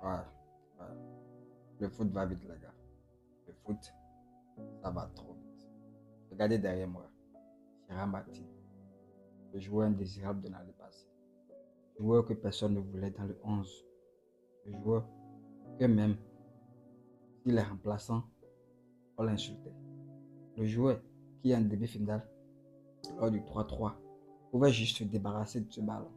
Ouais, ouais. Le foot va vite, les gars. Le foot, ça va trop vite. Regardez derrière moi. Gérard Martin, le joueur indésirable de l'année passée. Le joueur que personne ne voulait dans le 11. Le joueur que même s'il est remplaçant, on l'insultait. Le joueur qui, en demi-finale, lors du 3-3, pouvait juste se débarrasser de ce ballon.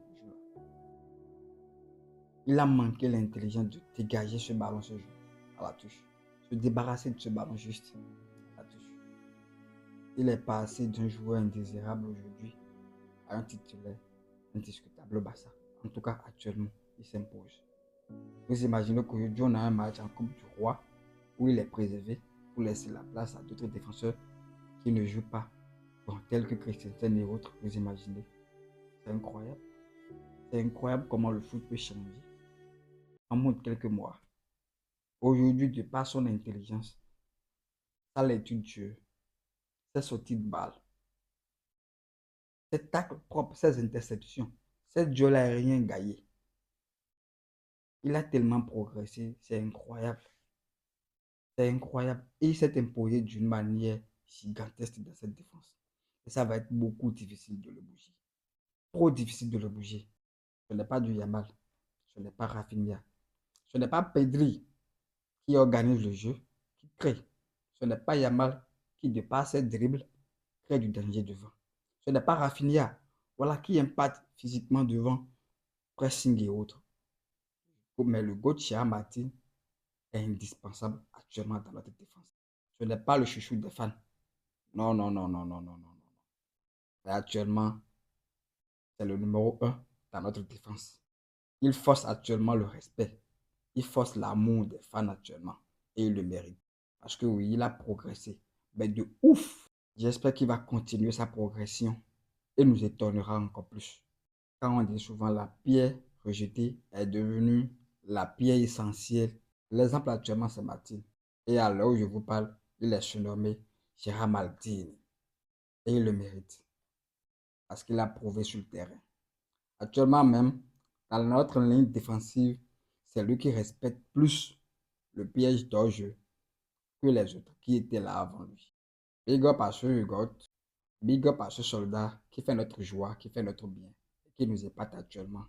Il a manqué l'intelligence de dégager ce ballon ce jour à la touche. Se débarrasser de ce ballon juste à la touche. Il est passé d'un joueur indésirable aujourd'hui à un titulaire indiscutable au Barça. En tout cas, actuellement, il s'impose. Vous imaginez qu'aujourd'hui, on a un match en Coupe du Roi où il est préservé pour laisser la place à d'autres défenseurs qui ne jouent pas, bon, tels que Christensen et autres. Vous imaginez? C'est incroyable. C'est incroyable comment le foot peut changer en moins de quelques mois. Aujourd'hui, de par son intelligence, sa lecture de jeu, ses sorties de balle, ses tacles propres, ses interceptions, ses duels aériens gagnés. Il a tellement progressé, c'est incroyable. C'est incroyable. Et il s'est imposé d'une manière gigantesque dans cette défense. Et ça va être beaucoup difficile de le bouger. Trop difficile de le bouger. Ce n'est pas du Yamal. Ce n'est pas Rafinha. Ce n'est pas Pedri qui organise le jeu, qui crée. Ce n'est pas Yamal qui, de par ses dribbles, crée du danger devant. Ce n'est pas Rafinha, voilà, qui impacte physiquement devant, pressing et autres. Mais le Gauthier Martin est indispensable actuellement dans notre défense. Ce n'est pas le chouchou des fans. Non, non, non, non, non, non, non. Et actuellement, c'est le numéro un dans notre défense. Il force actuellement le respect. Il force l'amour des fans actuellement. Et il le mérite. Parce que oui, il a progressé. Mais de ouf. J'espère qu'il va continuer sa progression et nous étonnera encore plus. Quand on dit souvent la pierre rejetée est devenue la pierre essentielle. L'exemple actuellement, c'est Martin. Et à l'heure où je vous parle, il est surnommé Gérard Maldini. Et il le mérite. Parce qu'il a prouvé sur le terrain. Actuellement même, dans notre ligne défensive, c'est lui qui respecte plus le piège d'hors-jeu que les autres qui étaient là avant lui. Big up à ce Hugot, big up à ce soldat qui fait notre joie, qui fait notre bien, et qui nous épate actuellement.